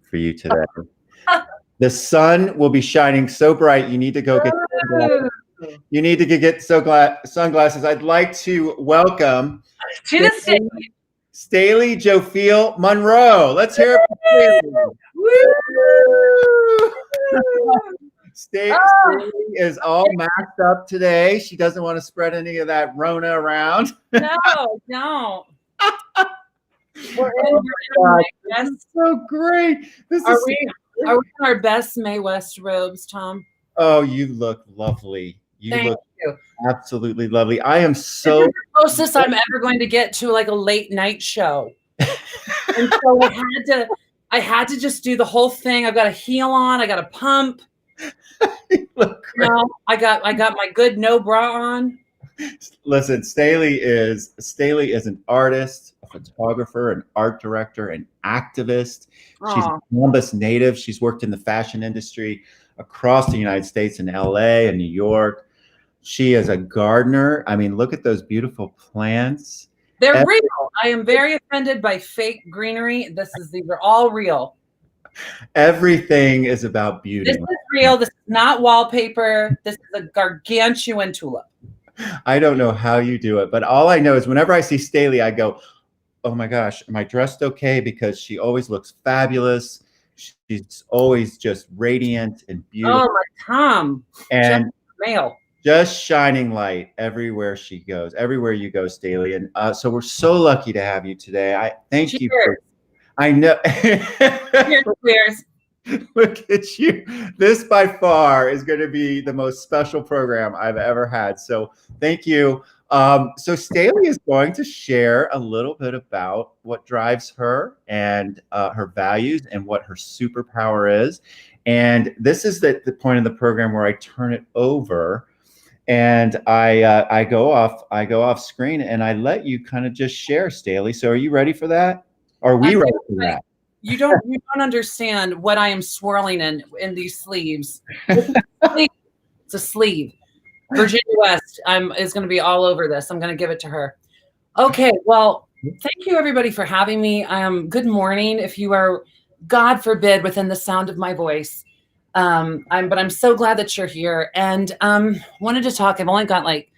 for you today. The sun will be shining so bright. You need to go get sunglasses. I'd like to welcome Staley Jophiel Munroe. Let's hear it for Staley. Staley is all masked up today. She doesn't want to spread any of that Rona around. No, don't. That's so great. Are we in our best Mae West robes, Tom? Oh, you look lovely. Thank you. Absolutely lovely. I am so the closest I'm ever going to get to like a late night show. And so I had to just do the whole thing. I've got a heel on, I got a pump. You look great. I got my good no bra on. Listen, Staley is an artist, a photographer, an art director, an activist. She's a Columbus native. She's worked in the fashion industry across the United States in LA and New York. She is a gardener. I mean, look at those beautiful plants. They're real. I am very offended by fake greenery. These are all real. Everything is about beauty. This is real. This is not wallpaper. This is a gargantuan tulip. I don't know how you do it, but all I know is whenever I see Staley, I go, oh my gosh, am I dressed okay? Because she always looks fabulous. She's always just radiant and beautiful. Oh my Tom. And male. Just shining light everywhere she goes, everywhere you go, Staley. And so we're so lucky to have you today. I thank you. I know. Cheers. Look at you. This by far is going to be the most special program I've ever had. So thank you. So Staley is going to share a little bit about what drives her and her values and what her superpower is. And this is the point of the program where I turn it over and I go off screen and I let you kind of just share, Staley. So are you ready for that? Are we ready for that? You don't understand what I am swirling in these sleeves. It's a sleeve. Virginia West is going to be all over this. I'm going to give it to her. Okay. Well, thank you everybody for having me. Good morning. If you are, God forbid, within the sound of my voice. But I'm so glad that you're here and wanted to talk. I've only got like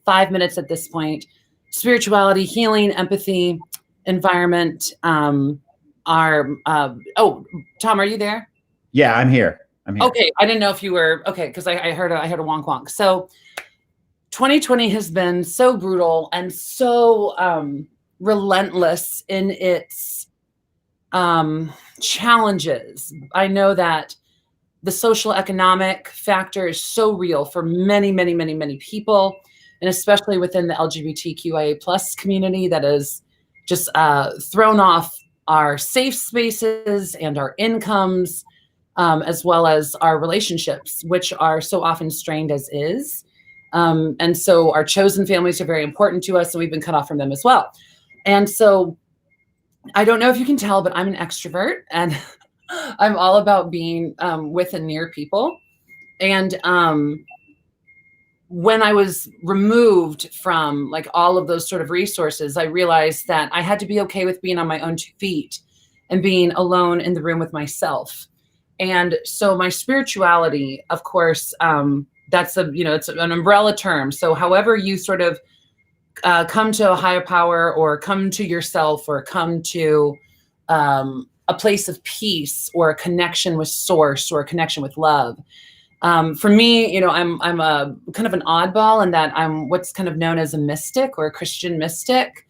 5 minutes at this point. Spirituality, healing, empathy, environment, Tom, are you there? Yeah, I'm here. Okay, I didn't know if you were okay because I heard a wonk wonk. So 2020 has been so brutal and so relentless in its challenges. I know that the social economic factor is so real for many, many, many, many people, and especially within the LGBTQIA plus community that is just thrown off our safe spaces and our incomes, as well as our relationships, which are so often strained as is. And so our chosen families are very important to us, and we've been cut off from them as well. And so I don't know if you can tell, but I'm an extrovert, and I'm all about being with and near people. And when I was removed from like all of those sort of resources, I realized that I had to be okay with being on my own 2 feet and being alone in the room with myself. And so my spirituality, of course, that's it's an umbrella term. So however you sort of come to a higher power or come to yourself or come to a place of peace or a connection with source or a connection with love. For me, I'm a kind of an oddball in that I'm what's kind of known as a mystic or a Christian mystic.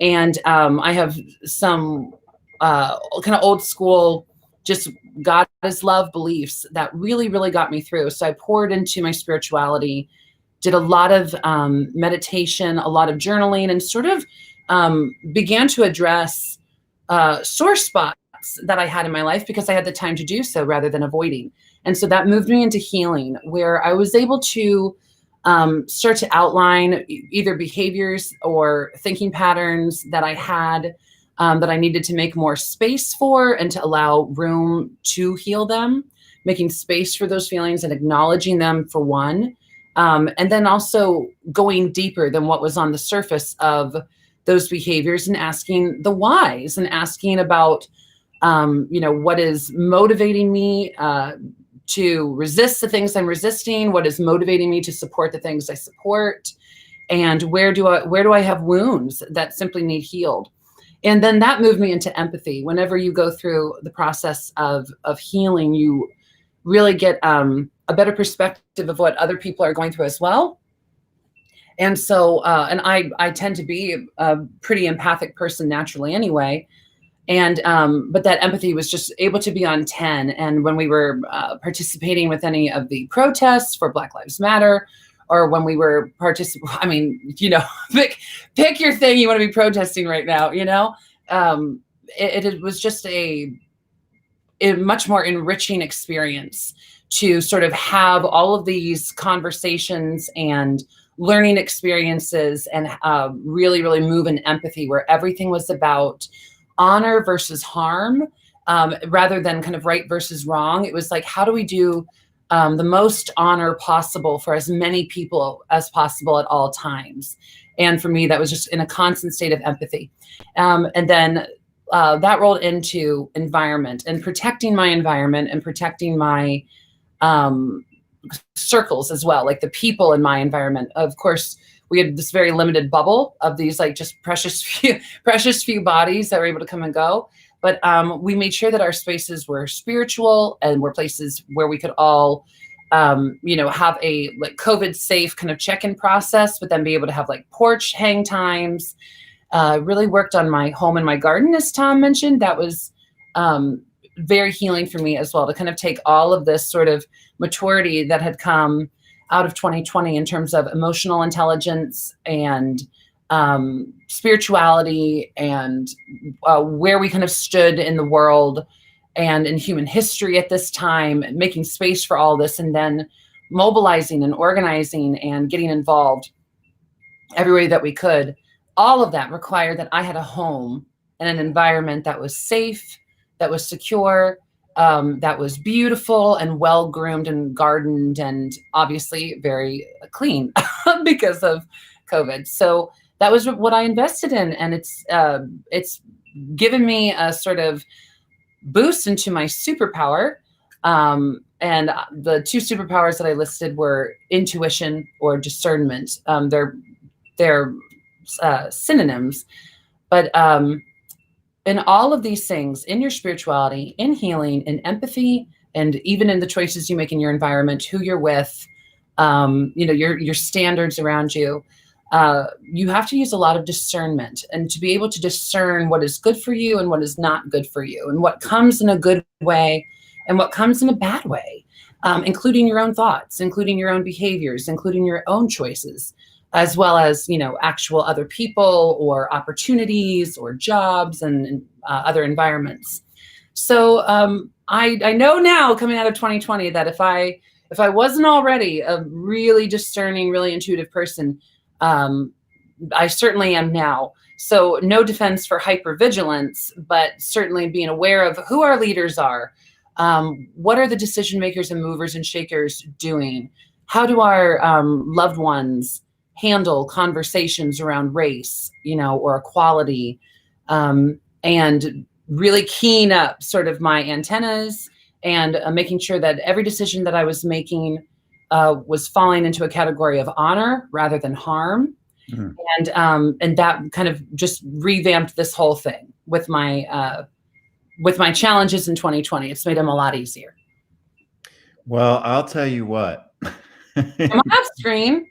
And I have some kind of old school, just God is love beliefs that really, really got me through. So I poured into my spirituality, did a lot of meditation, a lot of journaling, and sort of began to address sore spots that I had in my life because I had the time to do so rather than avoiding. And so that moved me into healing, where I was able to start to outline either behaviors or thinking patterns that I had that I needed to make more space for and to allow room to heal them, making space for those feelings and acknowledging them for one. And then also going deeper than what was on the surface of those behaviors and asking the whys and asking about what is motivating me to resist the things I'm resisting, what is motivating me to support the things I support, and where do I have wounds that simply need healed. And then that moved me into empathy. Whenever you go through the process of healing, you really get a better perspective of what other people are going through as well. And so, and I tend to be a pretty empathic person naturally anyway. And, but that empathy was just able to be on 10. And when we were participating with any of the protests for Black Lives Matter, or when we were I mean, pick your thing you want to be protesting right now, it was just a much more enriching experience to sort of have all of these conversations and learning experiences and really, really move in empathy, where everything was about honor versus harm, rather than kind of right versus wrong. It was like, how do we do the most honor possible for as many people as possible at all times? And for me, that was just in a constant state of empathy. And then that rolled into environment and protecting my environment and protecting my circles as well, like the people in my environment. Of course, we had this very limited bubble of these like just precious few bodies that were able to come and go. But we made sure that our spaces were spiritual and were places where we could all, have a like COVID safe kind of check-in process, but then be able to have like porch hang times. Really worked on my home and my garden, as Tom mentioned. That was very healing for me as well, to kind of take all of this sort of maturity that had come out of 2020 in terms of emotional intelligence and spirituality and where we kind of stood in the world and in human history at this time, making space for all this, and then mobilizing and organizing and getting involved every way that we could. All of that required that I had a home and an environment that was safe, that was secure, that was beautiful and well-groomed and gardened, and obviously very clean because of COVID. So that was what I invested in. And it's given me a sort of boost into my superpower. And the two superpowers that I listed were intuition or discernment. They're synonyms, but in all of these things, in your spirituality, in healing, in empathy, and even in the choices you make in your environment, who you're with, your standards around you, you have to use a lot of discernment, and to be able to discern what is good for you and what is not good for you, and what comes in a good way and what comes in a bad way, including your own thoughts, including your own behaviors, including your own choices, as well as, actual other people or opportunities or jobs and other environments. So I know now, coming out of 2020, that if I wasn't already a really discerning, really intuitive person, I certainly am now. So no defense for hypervigilance, but certainly being aware of who our leaders are. What are the decision makers and movers and shakers doing? How do our loved ones handle conversations around race, or equality, and really keying up sort of my antennas and making sure that every decision that I was making was falling into a category of honor rather than harm. Mm-hmm. And that kind of just revamped this whole thing with my challenges in 2020. It's made them a lot easier. Well, I'll tell you what. I'm off screen.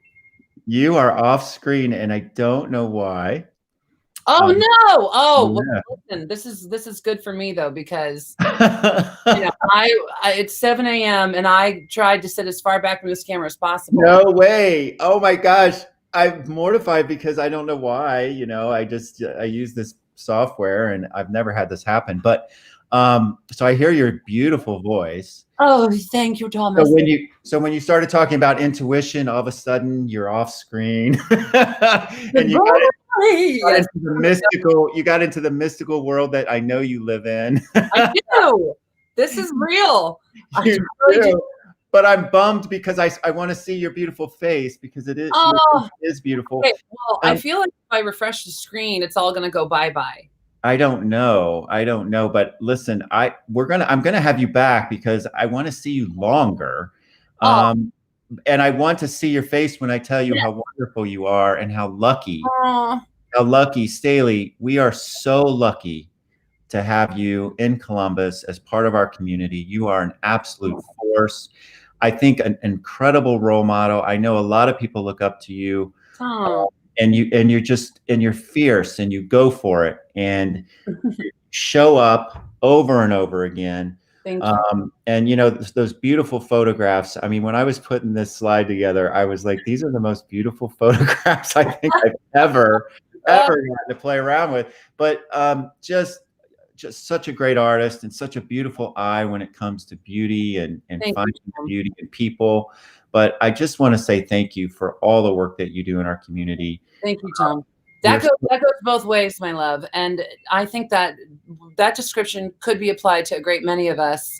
You are off screen, and I don't know why. Oh no! Oh, yeah. Well, listen, this is good for me though, because it's 7 a.m. and I tried to sit as far back from this camera as possible. No way! Oh my gosh, I'm mortified because I don't know why. I use this software and I've never had this happen. But so I hear your beautiful voice. Oh, thank you, Thomas. So when you started talking about intuition, all of a sudden you're off screen, and you got into the mystical world that I know you live in. I do. This is real. You do. But I'm bummed because I want to see your beautiful face, because it is beautiful. Okay, well, I feel like if I refresh the screen, it's all going to go bye-bye. I don't know. I don't know. But listen, I'm gonna have you back because I want to see you longer. Oh, Um, and I want to see your face when I tell you how wonderful you are and oh, how lucky, Staley. We are so lucky to have you in Columbus as part of our community. You are an absolute force. I think an incredible role model. I know a lot of people look up to you, oh. and you're fierce and you go for it and show up over and over again. Thank you. And those beautiful photographs. I mean, when I was putting this slide together, I was like, these are the most beautiful photographs I think I've ever gotten to play around with. But just such a great artist and such a beautiful eye when it comes to beauty and finding beauty in people. But I just want to say thank you for all the work that you do in our community. Thank you, Tom. That goes both ways, my love. And I think that description could be applied to a great many of us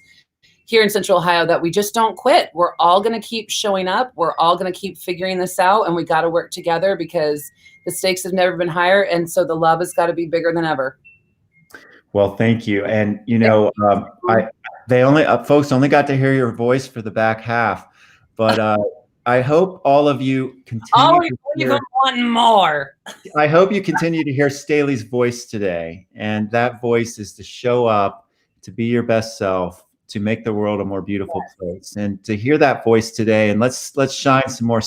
here in Central Ohio, that we just don't quit. We're all going to keep showing up. We're all going to keep figuring this out, and we got to work together because the stakes have never been higher. And so the love has got to be bigger than ever. Well, thank you. And folks only got to hear your voice for the back half, but I hope all of you continue. You want more. I hope you continue to hear Staley's voice today, and that voice is to show up, to be your best self, to make the world a more beautiful place, and to hear that voice today. And let's shine some more